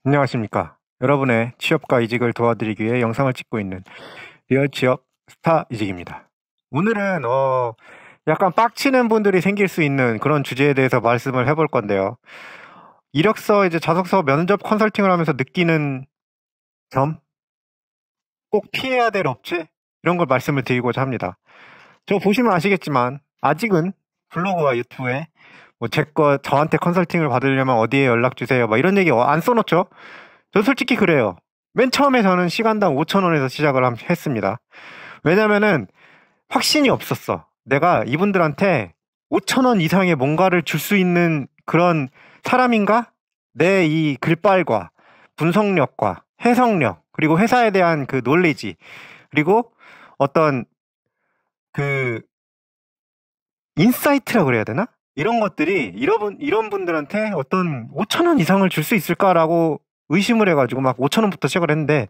안녕하십니까. 여러분의 취업과 이직을 도와드리기 위해 영상을 찍고 있는 리얼 취업 스타 이직입니다. 오늘은 약간 빡치는 분들이 생길 수 있는 그런 주제에 대해서 말씀을 해볼 건데요. 이력서, 자소서, 면접 컨설팅을 하면서 느끼는 점, 꼭 피해야 될 업체, 이런 걸 말씀을 드리고자 합니다. 저 보시면 아시겠지만 아직은 블로그와 유튜브에 저한테 컨설팅을 받으려면 어디에 연락 주세요, 막 이런 얘기 안 써놓죠? 저 솔직히 그래요. 맨 처음에 저는 시간당 5,000원에서 시작을 했습니다. 왜냐면은 확신이 없었어. 내가 이분들한테 5,000원 이상의 뭔가를 줄 수 있는 그런 사람인가? 내 이 글빨과 분석력과 해석력, 그리고 회사에 대한 그 놀리지, 그리고 어떤 그 인사이트라고 그래야 되나? 이런 것들이 이런 분들한테 어떤 5,000원 이상을 줄 수 있을까라고 의심을 해가지고 막 5,000원부터 시작을 했는데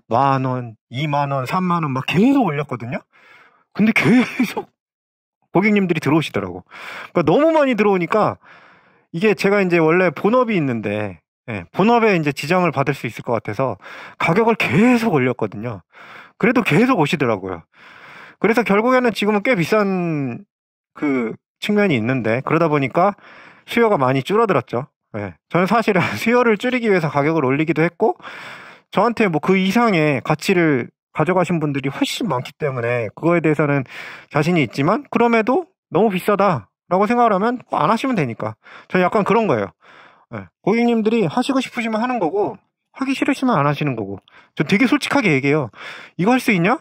10,000원, 20,000원, 30,000원 막 계속 올렸거든요. 근데 계속 고객님들이 들어오시더라고. 그러니까 너무 많이 들어오니까 이게 제가 이제 원래 본업이 있는데, 본업에 이제 지정을 받을 수 있을 것 같아서 가격을 계속 올렸거든요. 그래도 계속 오시더라고요. 그래서 결국에는 지금은 꽤 비싼 그 측면이 있는데, 그러다 보니까 수요가 많이 줄어들었죠. 저는 사실은 수요를 줄이기 위해서 가격을 올리기도 했고, 저한테 뭐 그 이상의 가치를 가져가신 분들이 훨씬 많기 때문에 그거에 대해서는 자신이 있지만, 그럼에도 너무 비싸다라고 생각을 하면 안 하시면 되니까. 저는 약간 그런 거예요. 고객님들이 하시고 싶으시면 하는 거고, 하기 싫으시면 안 하시는 거고. 저 되게 솔직하게 얘기해요. 이거 할 수 있냐?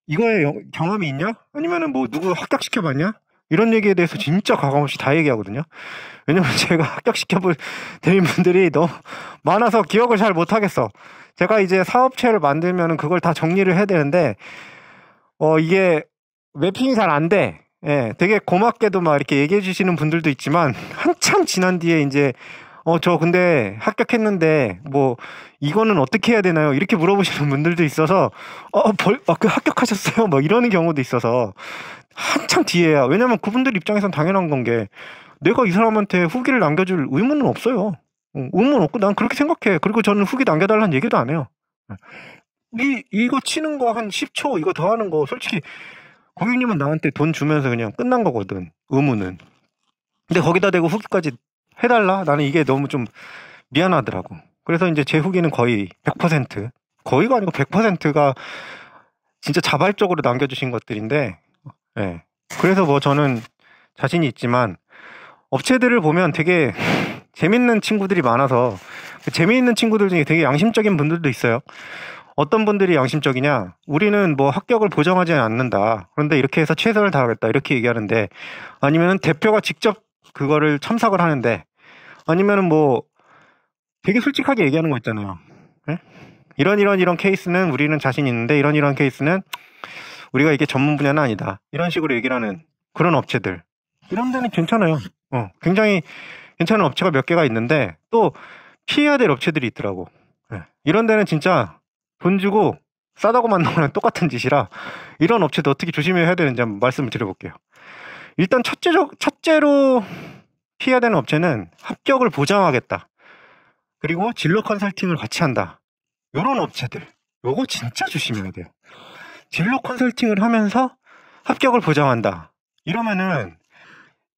이거에 경험이 있냐? 아니면은 뭐 누구 합격시켜봤냐? 이런 얘기에 대해서 진짜 가감없이 다 얘기하거든요. 왜냐면 제가 합격시켜드린 분들이 너무 많아서 기억을 잘 못하겠어. 제가 이제 사업체를 만들면은 그걸 다 정리를 해야 되는데, 이게 매핑이 잘 안 돼. 되게 고맙게도 막 이렇게 얘기해 주시는 분들도 있지만, 한참 지난 뒤에 이제, 저 근데 합격했는데, 뭐, 이거는 어떻게 해야 되나요? 이렇게 물어보시는 분들도 있어서, 그 합격하셨어요? 뭐 이러는 경우도 있어서, 한참 뒤에야. 왜냐면 그분들 입장에선 당연한 건 게, 내가 이 사람한테 후기를 남겨줄 의무는 없어요. 의무는 없고 난 그렇게 생각해. 그리고 저는 후기 남겨달라는 얘기도 안 해요. 이거 치는 거 한 10초 이거 더 하는 거 솔직히 고객님은 나한테 돈 주면서 그냥 끝난 거거든. 의무는. 근데 거기다 대고 후기까지 해달라? 나는 이게 너무 좀 미안하더라고. 그래서 이제 제 후기는 거의 100%, 거의가 아니고 100%가 진짜 자발적으로 남겨주신 것들인데, 그래서 뭐 저는 자신이 있지만 업체들을 보면 되게 재밌는 친구들이 많아서 그 재미있는 친구들 중에 되게 양심적인 분들도 있어요. 어떤 분들이 양심적이냐? 우리는 뭐 합격을 보장하지 않는다. 그런데 이렇게 해서 최선을 다하겠다. 이렇게 얘기하는데, 아니면은 대표가 직접 그거를 첨삭을 하는데, 아니면은 뭐 되게 솔직하게 얘기하는 거 있잖아요. 이런 케이스는 우리는 자신 있는데 이런 케이스는 우리가 이게 전문 분야는 아니다. 이런 식으로 얘기를 하는 그런 업체들. 이런 데는 괜찮아요. 굉장히 괜찮은 업체가 몇 개가 있는데 또 피해야 될 업체들이 있더라고. 이런 데는 진짜 돈 주고 싸다고 만난 거랑 똑같은 짓이라 이런 업체도 어떻게 조심해야 되는지 한번 말씀을 드려볼게요. 일단 첫째로 피해야 되는 업체는 합격을 보장하겠다. 그리고 진로 컨설팅을 같이 한다. 이런 업체들. 요거 진짜 조심해야 돼요. 진로 컨설팅을 하면서 합격을 보장한다. 이러면은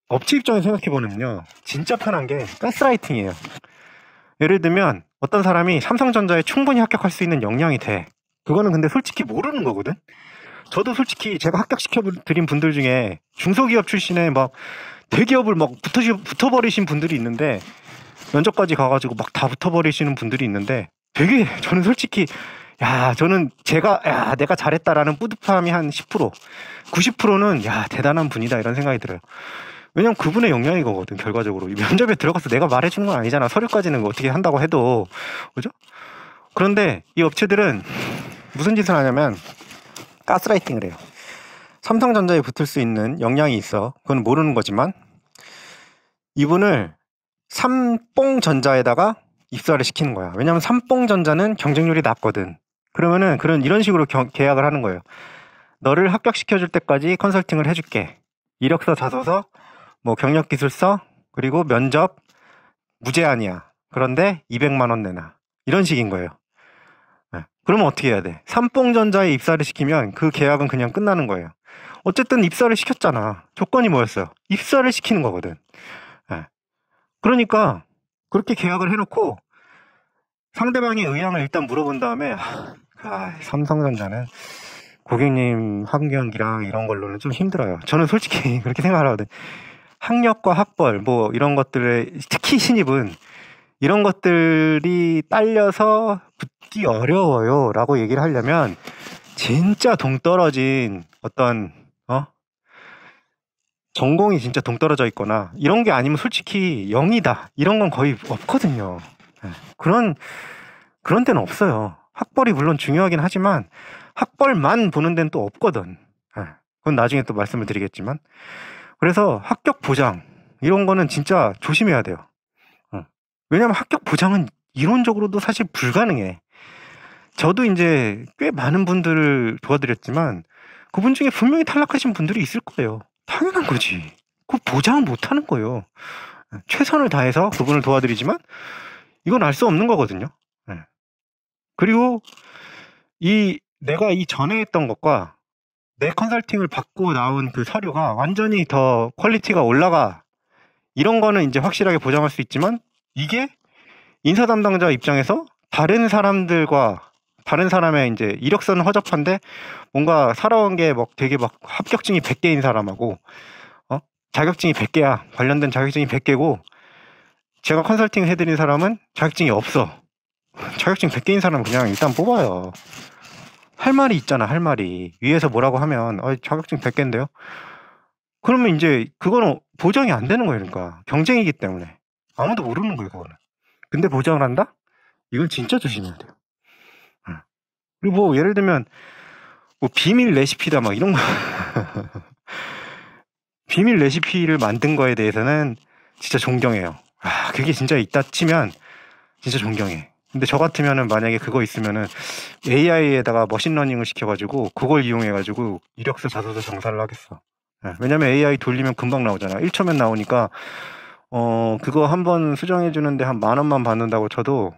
업체 입장에서 생각해보면요. 진짜 편한 게 가스라이팅이에요. 예를 들면 어떤 사람이 삼성전자에 충분히 합격할 수 있는 역량이 돼. 그거는 근데 솔직히 모르는 거거든. 저도 솔직히 제가 합격시켜드린 분들 중에 중소기업 출신의 막 대기업을 막 붙어버리신 분들이 있는데, 면접까지 가가지고 막 다 붙어버리시는 분들이 있는데, 되게 저는 솔직히 저는 내가 잘했다라는 뿌듯함이 한 10%, 90%는 대단한 분이다 이런 생각이 들어요. 왜냐면 그분의 역량이 거거든. 결과적으로 면접에 들어가서 내가 말해주는 건 아니잖아. 서류까지는 어떻게 한다고 해도, 그죠? 그런데 이 업체들은 무슨 짓을 하냐면 가스라이팅을 해요. 삼성전자에 붙을 수 있는 역량이 있어. 그건 모르는 거지만 이분을 삼뽕전자에다가 입사를 시키는 거야. 왜냐면 삼뽕전자는 경쟁률이 낮거든. 그러면은 이런 식으로 계약을 하는 거예요. 너를 합격시켜줄 때까지 컨설팅을 해줄게. 이력서, 자소서, 뭐 경력기술서, 그리고 면접 무제한이야. 그런데 200만 원 내놔. 이런 식인 거예요. 그러면 어떻게 해야 돼? 삼뽕전자에 입사를 시키면 그 계약은 그냥 끝나는 거예요. 어쨌든 입사를 시켰잖아. 조건이 뭐였어요? 입사를 시키는 거거든. 그러니까 그렇게 계약을 해놓고 상대방의 의향을 일단 물어본 다음에 삼성전자는 고객님 학력이랑 이런 걸로는 좀 힘들어요. 저는 솔직히 그렇게 생각하거든. 학력과 학벌 뭐 이런 것들에 특히 신입은 이런 것들이 딸려서 붙기 어려워요 라고 얘기를 하려면 진짜 동떨어진 어떤 전공이 진짜 동떨어져 있거나 이런 게 아니면 솔직히 0이다 이런 건 거의 없거든요. 그런 데는 없어요. 학벌이 물론 중요하긴 하지만 학벌만 보는 데는 또 없거든. 그건 나중에 또 말씀을 드리겠지만. 그래서 합격 보장 이런 거는 진짜 조심해야 돼요. 왜냐면 합격 보장은 이론적으로도 사실 불가능해. 저도 이제 꽤 많은 분들을 도와드렸지만 그분 중에 분명히 탈락하신 분들이 있을 거예요. 당연한 거지. 그 보장은 못 하는 거예요. 최선을 다해서 그분을 도와드리지만 이건 알 수 없는 거거든요. 그리고 내가 이 전에 했던 것과 내 컨설팅을 받고 나온 그 서류가 완전히 더 퀄리티가 올라가. 이런 거는 이제 확실하게 보장할 수 있지만 이게 인사 담당자 입장에서 다른 사람의 이제 이력서는 허접한데 뭔가 살아온 게 막 되게 막 합격증이 100개인 사람하고 자격증이 100개야. 관련된 자격증이 100개고 제가 컨설팅 해드린 사람은 자격증이 없어. 자격증 100개인 사람은 그냥 일단 뽑아요. 할 말이 있잖아, 할 말이. 위에서 뭐라고 하면 자격증 100개인데요? 그러면 이제 그거는 보장이 안 되는 거예요. 그러니까 경쟁이기 때문에 아무도 모르는 거예요, 그거는. 근데 보장을 한다? 이건 진짜 조심해야 돼요. 그리고 뭐 예를 들면 뭐 비밀 레시피다 막 이런 거 비밀 레시피를 만든 거에 대해서는 진짜 존경해요. 그게 진짜 있다 치면 진짜 존경해. 근데 저 같으면은 만약에 그거 있으면은 AI에다가 머신러닝을 시켜가지고 그걸 이용해가지고 이력서 자소서 정사를 하겠어. 왜냐면 AI 돌리면 금방 나오잖아. 1초면 나오니까 그거 한번 수정해주는데 한 10,000원만 받는다고 쳐도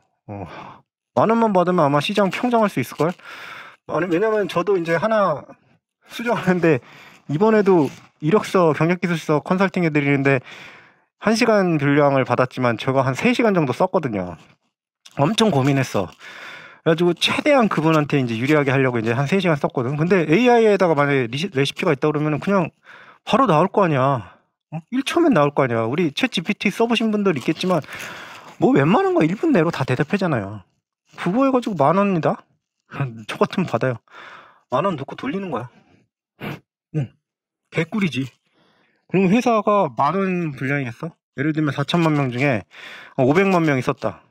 10,000원만 받으면 아마 시장 평정할 수 있을걸? 아니, 왜냐면 저도 이제 하나 수정하는데 이번에도 이력서 경력기술서 컨설팅 해드리는데 1시간 분량을 받았지만 제가 한 3시간 정도 썼거든요. 엄청 고민했어. 그래가지고 최대한 그분한테 이제 유리하게 하려고 이제 한 3시간 썼거든. 근데 AI에다가 만약에 레시피가 있다 그러면 그냥 바로 나올 거 아니야. 1초면 나올 거 아니야. 우리 챗 GPT 써보신 분들 있겠지만 뭐 웬만한 거 1분 내로 다 대답하잖아요. 그거 해가지고 10,000원이다? 저 같으면 받아요. 10,000원 넣고 돌리는 거야. 개꿀이지. 그럼 회사가 10,000원 분량이겠어? 예를 들면 4천만 명 중에 500만 명이 썼다.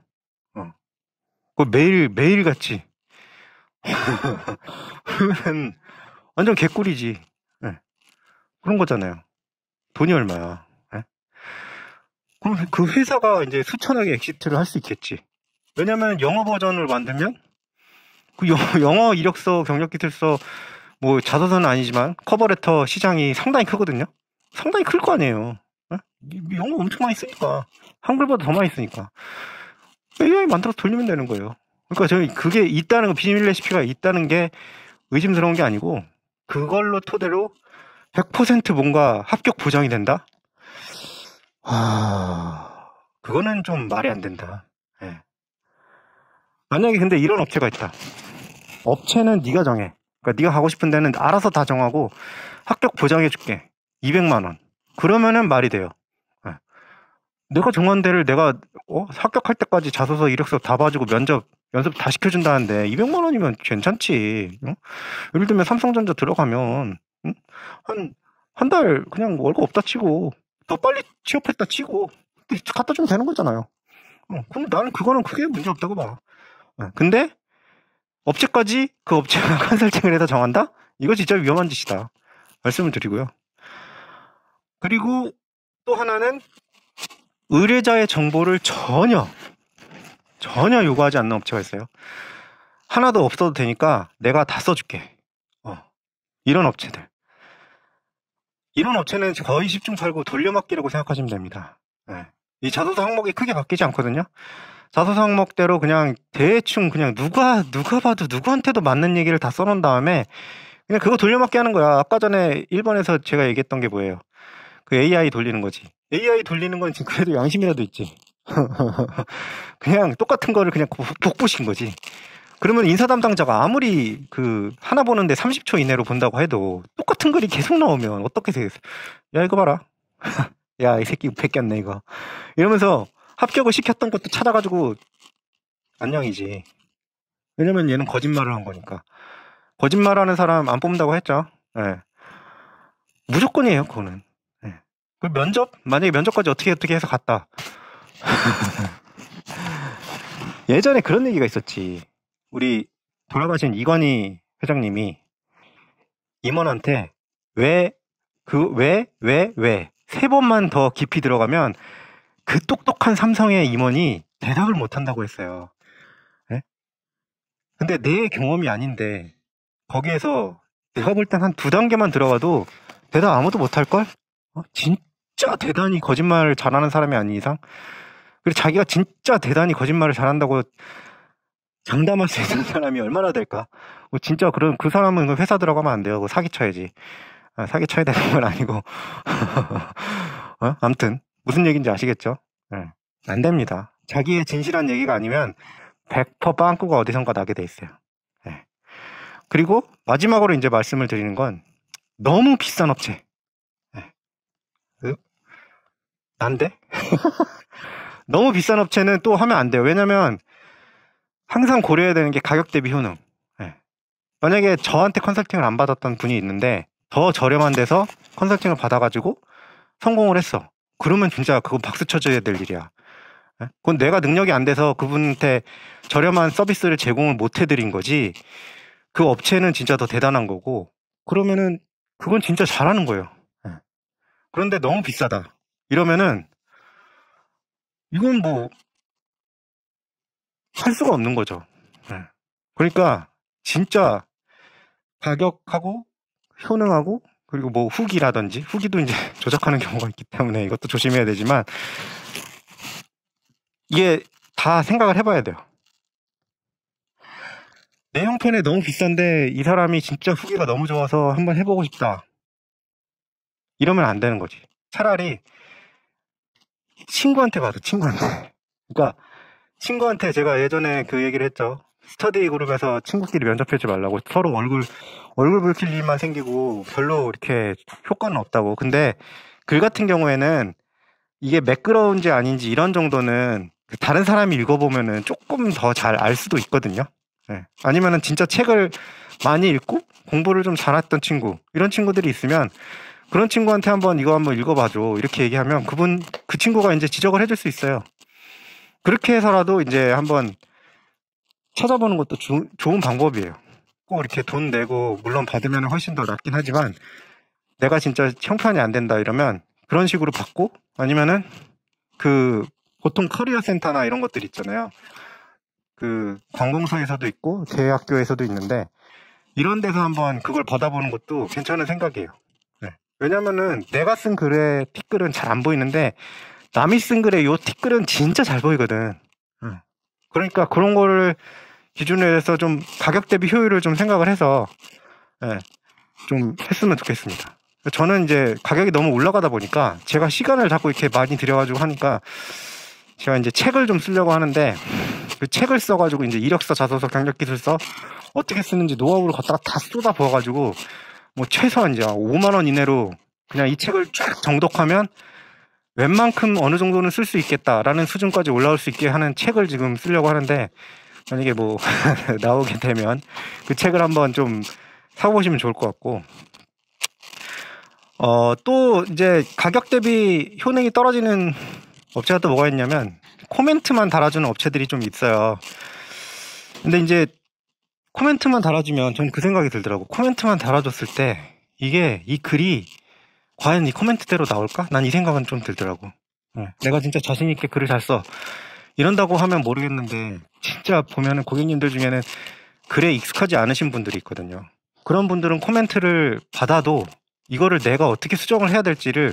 그거 매일 같이. 그러면 완전 개꿀이지. 그런 거잖아요. 돈이 얼마야. 그럼 그 회사가 이제 수천억의 엑시트를 할 수 있겠지. 왜냐면 영어 버전을 만들면 그 영어 이력서, 경력기술서, 뭐 자소서는 아니지만 커버레터 시장이 상당히 크거든요. 상당히 클 거 아니에요. 영어 엄청 많이 쓰니까. 한글보다 더 많이 쓰니까. AI 만들어서 돌리면 되는 거예요. 그러니까 저희 그게 있다는 거, 비밀 레시피가 있다는 게 의심스러운 게 아니고 그걸로 토대로 100% 뭔가 합격 보장이 된다? 그거는 좀 말이 안 된다. 만약에 근데 이런 업체가 있다. 업체는 네가 정해. 그러니까 네가 가고 싶은 데는 알아서 다 정하고 합격 보장해줄게. 200만 원. 그러면은 말이 돼요. 내가 정한 데를 내가 합격할 때까지 자소서, 이력서 다 봐주고 면접, 연습 다 시켜준다는데 200만 원이면 괜찮지. 예를 들면 삼성전자 들어가면 한 달 그냥 월급 없다 치고 더 빨리 취업했다 치고 갖다 주면 되는 거잖아요. 근데 나는 그거는 크게 문제 없다고 봐. 근데 업체까지 그 업체가 컨설팅을 해서 정한다? 이거 진짜 위험한 짓이다. 말씀을 드리고요. 그리고 또 하나는 의뢰자의 정보를 전혀 요구하지 않는 업체가 있어요. 하나도 없어도 되니까 내가 다 써줄게. 이런 업체들. 이런 업체는 거의 10중 8구 돌려막기라고 생각하시면 됩니다. 이 자소서 항목이 크게 바뀌지 않거든요. 자소서 항목대로 그냥 대충 그냥 누가 봐도 누구한테도 맞는 얘기를 다 써놓은 다음에 그냥 그거 돌려막기 하는 거야. 아까 전에 1번에서 제가 얘기했던 게 뭐예요? 그 AI 돌리는 거지. AI 돌리는 건 지금 그래도 양심이라도 있지. 그냥 똑같은 거를 그냥 복붙인 거지. 그러면 인사 담당자가 아무리 그 하나 보는데 30초 이내로 본다고 해도 똑같은 글이 계속 나오면 어떻게 생각했어? 야 이거 봐라. 야 이 새끼 베꼈네 이거. 이러면서 합격을 시켰던 것도 찾아가지고 안녕이지. 왜냐면 얘는 거짓말을 한 거니까. 거짓말하는 사람 안 뽑는다고 했죠. 예. 무조건이에요 그거는. 예. 그 면접 만약에 면접까지 어떻게 해서 갔다. 예전에 그런 얘기가 있었지. 우리 돌아가신 이건희 회장님이 임원한테 왜 세 번만 더 깊이 들어가면 그 똑똑한 삼성의 임원이 대답을 못 한다고 했어요. 예? 근데 내 경험이 아닌데 거기에서 내가 볼 땐 한 2단계만 들어가도 대답 아무도 못 할걸? 진짜 대단히 거짓말을 잘하는 사람이 아닌 이상? 그리고 자기가 진짜 대단히 거짓말을 잘한다고 장담할 수 있는 사람이 얼마나 될까? 진짜 그 사람은 회사 들어가면 안 돼요. 사기쳐야지. 사기쳐야 되는 건 아니고. 아무튼 무슨 얘기인지 아시겠죠? 안 됩니다. 자기의 진실한 얘기가 아니면 100% 빵꾸가 어디선가 나게 돼 있어요. 그리고 마지막으로 이제 말씀을 드리는 건 너무 비싼 업체. 난데? 너무 비싼 업체는 또 하면 안 돼요. 왜냐면 항상 고려해야 되는 게 가격 대비 효능. 만약에 저한테 컨설팅을 안 받았던 분이 있는데 더 저렴한 데서 컨설팅을 받아가지고 성공을 했어. 그러면 진짜 그거 박수 쳐줘야 될 일이야. 그건 내가 능력이 안 돼서 그분한테 저렴한 서비스를 제공을 못 해드린 거지. 그 업체는 진짜 더 대단한 거고. 그러면은 그건 진짜 잘하는 거예요. 그런데 너무 비싸다. 이러면은 이건 뭐 할 수가 없는 거죠. 그러니까 진짜 가격하고 효능하고 그리고 뭐 후기라든지 후기도 이제 조작하는 경우가 있기 때문에 이것도 조심해야 되지만 이게 다 생각을 해봐야 돼요. 내 형편에 너무 비싼데 이 사람이 진짜 후기가 너무 좋아서 한번 해보고 싶다. 이러면 안 되는 거지. 차라리 친구한테 봐도 친구한테. 그러니까 친구한테 제가 예전에 그 얘기를 했죠. 스터디 그룹에서 친구끼리 면접하지 말라고. 서로 얼굴 붉힐 일만 생기고 별로 이렇게 효과는 없다고. 근데 글 같은 경우에는 이게 매끄러운지 아닌지 이런 정도는 다른 사람이 읽어보면은 조금 더 잘 알 수도 있거든요. 아니면은 진짜 책을 많이 읽고 공부를 좀 잘했던 친구, 이런 친구들이 있으면 그런 친구한테 이거 한번 읽어봐줘. 이렇게 얘기하면 그 친구가 이제 지적을 해줄 수 있어요. 그렇게 해서라도 이제 한번 찾아보는 것도 좋은 방법이에요. 꼭 이렇게 돈 내고 물론 받으면 훨씬 더 낫긴 하지만 내가 진짜 형편이 안 된다 이러면 그런 식으로 받고 아니면은 그 보통 커리어 센터나 이런 것들 있잖아요. 그 관공서에서도 있고 대학교에서도 있는데 이런 데서 한번 그걸 받아보는 것도 괜찮은 생각이에요. 왜냐면은 내가 쓴 글의 티글은 잘 안 보이는데 남이 쓴 글의 요 티글은 진짜 잘 보이거든. 그러니까 그런 거를 기준으로 해서 좀 가격 대비 효율을 좀 생각을 해서 좀 했으면 좋겠습니다. 저는 이제 가격이 너무 올라가다 보니까 제가 시간을 자꾸 이렇게 많이 들여가지고 하니까 제가 이제 책을 좀 쓰려고 하는데 그 책을 써가지고 이제 이력서, 자소서, 경력기술서 어떻게 쓰는지 노하우를 갖다가 다 쏟아 부어가지고 뭐 최소한 이제 5만 원 이내로 그냥 이 책을 쫙 정독하면 웬만큼 어느 정도는 쓸 수 있겠다라는 수준까지 올라올 수 있게 하는 책을 지금 쓰려고 하는데 만약에 뭐 나오게 되면 그 책을 한번 좀 사보시면 좋을 것 같고 또 이제 가격 대비 효능이 떨어지는 업체가 또 뭐가 있냐면 코멘트만 달아주는 업체들이 좀 있어요. 근데 이제 코멘트만 달아주면 전 그 생각이 들더라고. 코멘트만 달아줬을 때 이게 이 글이 과연 이 코멘트대로 나올까? 난 이 생각은 좀 들더라고. 내가 진짜 자신 있게 글을 잘 써. 이런다고 하면 모르겠는데 진짜 보면은 고객님들 중에는 글에 익숙하지 않으신 분들이 있거든요. 그런 분들은 코멘트를 받아도 이거를 내가 어떻게 수정을 해야 될지를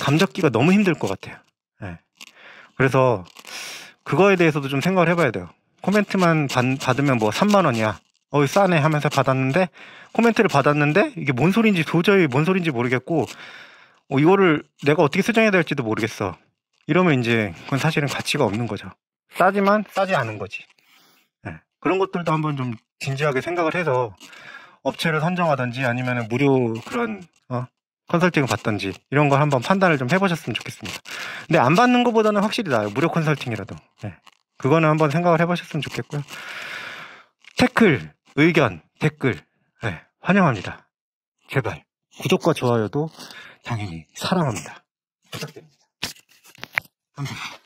감잡기가 너무 힘들 것 같아요. 그래서 그거에 대해서도 좀 생각을 해봐야 돼요. 코멘트만 받으면 뭐 3만원이야. 싸네 하면서 받았는데, 코멘트를 받았는데, 이게 뭔 소린지 도저히 뭔 소린지 모르겠고, 이거를 내가 어떻게 수정해야 될지도 모르겠어. 이러면 이제 그건 사실은 가치가 없는 거죠. 싸지만 싸지 않은 거지. 네. 그런 것들도 한번 좀 진지하게 생각을 해서 업체를 선정하든지 아니면 무료 그런 컨설팅을 받든지 이런 걸 한번 판단을 좀 해보셨으면 좋겠습니다. 근데 안 받는 것보다는 확실히 나아요. 무료 컨설팅이라도. 네. 그거는 한번 생각을 해보셨으면 좋겠고요. 태클, 의견, 댓글 환영합니다. 제발 구독과 좋아요도 당연히 사랑합니다. 부탁드립니다. 감사합니다.